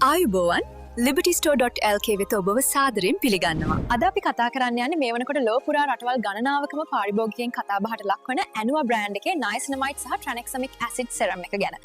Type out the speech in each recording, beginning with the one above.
ආයුබෝවන් libertystore.lk වෙත ඔබව සාදරයෙන් පිළිගන්නවා. අද අපි කතා කරන්න යන්නේ මේ වෙනකොට ලෝ පුරා රටවල් ගණනාවකම පාරිභෝගිකයන් කතා බහට ලක්වන ඇනුවා බ්‍රෑන්ඩ් එකේ niacinamide සහ tranexamic acid serum එක ගැන.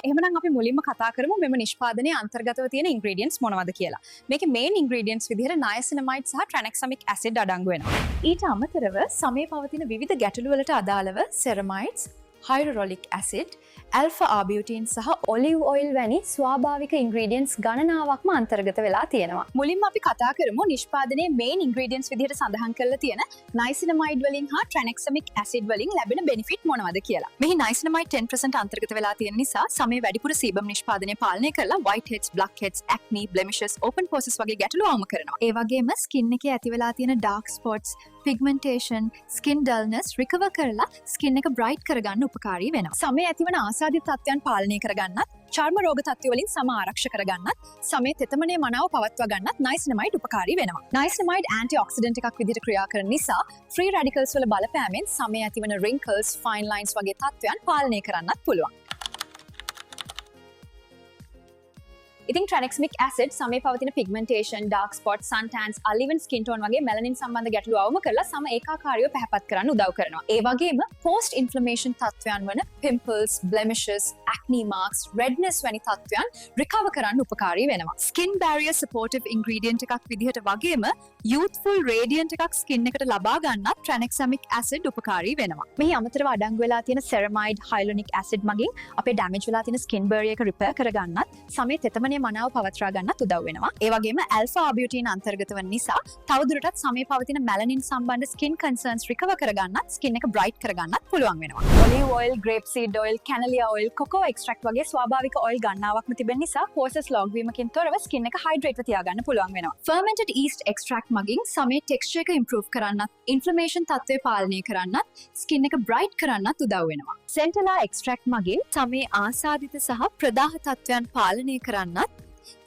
එහෙමනම් අපි මුලින්ම කතා කරමු මෙම නිෂ්පාදනයේ අන්තර්ගතව තියෙන ingredients මොනවද කියලා. මේකේ main ingredients විදිහට niacinamide සහ tranexamic acid අඩංගු වෙනවා. ඊට අමතරව සමේ පවතින විවිධ ගැටලු වලට අදාළව ceramides, hyaluronic acid, alpha arbutin සහ olive oil වැනි ස්වාභාවික ingredients ගණනාවක්ම අන්තර්ගත වෙලා තියෙනවා. මුලින්ම අපි කතා කරමු නිෂ්පාදනයේ main ingredients විදිහට සඳහන් කරලා තියෙන niacinamide වලින් හා tranexamic acid වලින් ලැබෙන benefit මොනවද කියලා. මෙහි niacinamide 10% අන්තර්ගත වෙලා තියෙන නිසා සමේ වැඩිපුර සීබම් නිෂ්පාදනය පාලනය කරලා whiteheads, blackheads, acne, blemishes, open pores වගේ ගැටලු අවම කරනවා. ඒ වගේම skin එකේ ඇති වෙලා තියෙන dark spots, pigmentation, skin dullness recover කරලා skin එක bright කරගන්න උපකාරී වෙනවා. සමේ ඇතිවන ආසාදිත තත්ත්වයන් පාලනය කරගන්නත්, චර්ම රෝග තත්ත්ව වලින් සම ආරක්ෂා කරගන්නත්, සමේ තෙතමනයේ මනාව පවත්වා ගන්නත් niacinamide උපකාරී වෙනවා. niacinamide antioxidant එකක් විදිහට ක්‍රියා කරන නිසා free radicals වල බලපෑමෙන් සමේ ඇතිවන wrinkles, fine lines වගේ තත්ත්වයන් පාලනය කරන්නත් පුළුවන්. ඉතින් tranexamic acid සමේ පවතින pigmentation, dark spots, suntans, uneven skin tone වගේ melanin සම්බන්ධ ගැටලු අවම කරලා සම ඒකාකාරීව පැහැපත් කරන්න උදව් කරනවා. ඒ වගේම post inflammation තත්ත්වයන් වන pimples, blemishes, acne marks, redness වැනි තත්ත්වයන් recover කරන්න උපකාරී වෙනවා. skin barrier supportive ingredient එකක් විදිහට වගේම youthful radiant එකක් skin එකට ලබා ගන්නත් tranexamic acid උපකාරී වෙනවා. මෙහි අමතරව අඩංගු වෙලා තියෙන ceramide, hyaluronic acid මගින් අපේ damage වෙලා තියෙන skin barrier එක repair කරගන්නත් සමේ තෙතමනයේ මනාව පවත්වා ගන්නත් උදව් වෙනවා. ඒ වගේම alpha arbutin අන්තර්ගත වන නිසා තවදුරටත් සමේ පවතින melanin සම්බන්ධ skin concerns recover කරගන්නත්, skin එක bright කරගන්නත් පුළුවන් වෙනවා. olive oil, grapeseed oil, camellia oil, cocoa extract වගේ ස්වාභාවික oil ගණනාවක්ම තිබෙන නිසා pores log වීමකින් තොරව skin එක hydrate ව තියාගන්න පුළුවන් වෙනවා. fermented yeast extract මගින් සමේ texture එක improve කරන්නත්, inflammation තත්ත්වය පාලනය කරන්නත්, skin එක bright කරන්නත් උදව් වෙනවා. centella extract මගින් සමේ ආසාදිත සහ ප්‍රදාහ තත්ත්වයන් පාලනය කරන්නත්,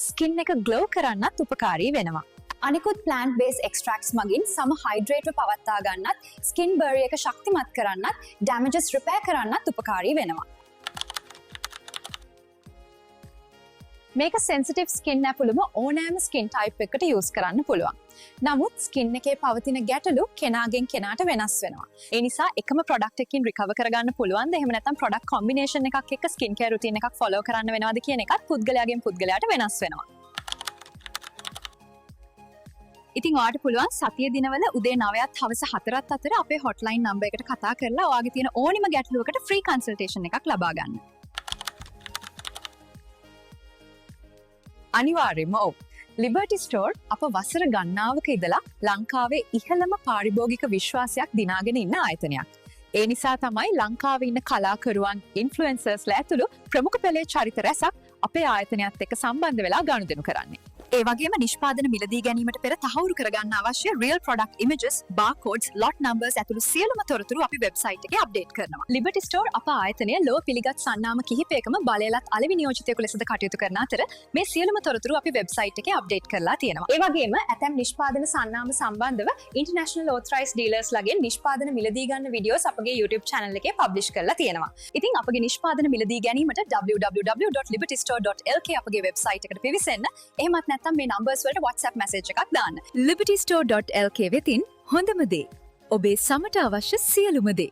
skin එක glow කරන්නත් උපකාරී වෙනවා. අනිකුත් plant based extracts මගින් සම hydrate පවත්වා ගන්නත්, skin barrier එක ශක්තිමත් කරන්නත්, damages repair කරන්නත් උපකාරී වෙනවා. මේක sensitive skin ඇතුළුම ඕනෑම skin type එකකට use කරන්න පුළුවන්. නමුත් skin එකේ පවතින ගැටලු කෙනාගෙන් කෙනාට වෙනස් වෙනවා. ඒ නිසා එකම product එකකින් recover කරගන්න පුළුවන්ද? එහෙම නැත්නම් product combination එකක් එක්ක skin care routine එකක් follow කරන්න වෙනවද කියන එකත් පුද්ගලයාගෙන් පුද්ගලයාට වෙනස් වෙනවා. ඉතින් ඔයාලට පුළුවන් සතිය දිනවල උදේ 9ත් හවස 4ත් අතර අපේ hotline number එකට කතා කරලා ඔයාගේ තියෙන ඕනිම ගැටලුවකට free consultation එකක් ලබා ගන්න. අනිවාර්යයෙන්ම ඔව්. Liberty Store අප වසර ගණනාවක ඉඳලා ලංකාවේ ඉහළම පාරිභෝගික විශ්වාසයක් දිනාගෙන ඉන්න ආයතනයක්. ඒ නිසා තමයි ලංකාවේ ඉන්න කලාකරුවන්, ඉන්ෆ්ලුවෙන්සර්ස්ලා ඇතුළු ප්‍රමුඛ පෙළේ චරිත රැසක් අපේ ආයතනයත් එක්ක සම්බන්ධ වෙලා ගනුදෙනු කරන්නේ. ඒ වගේම නිෂ්පාදන මිලදී ගැනීමට පෙර තහවුරු කරගන්න අවශ්‍ය real product images, barcodes, lot numbers ඇතුළු සියලුම තොරතුරු අපි වෙබ්සයිට් එකේ අප්ඩේට් කරනවා. Liberty Store අප ආයතනය ලොව පිළිගත් සන්නාම කිහිපයකම බලයලත් අලෙවි නියෝජිතයෙකු ලෙසද කටයුතු කරන අතර මේ සියලුම තොරතුරු අපි වෙබ්සයිට් එකේ අප්ඩේට් කරලා තියෙනවා. ඒ වගේම ඇතැම් නිෂ්පාදන සන්නාම සම්බන්ධව international authorized dealers ලගෙන් නිෂ්පාදන මිලදී ගන්න වීඩියෝස් අපගේ YouTube channel එකේ publish කරලා තියෙනවා. ඉතින් අපගේ නිෂ්පාදන මිලදී ගැනීමට www.libertystore.lk අපගේ වෙබ්සයිට් එකට පිවිසෙන්න. එහෙමත් නැත්නම් මේ නම්බර්ස් වලට WhatsApp message එකක් දාන්න. libertystore.lk වෙතින් හොඳම දේ ඔබේ සමට අවශ්‍ය සියලුම දේ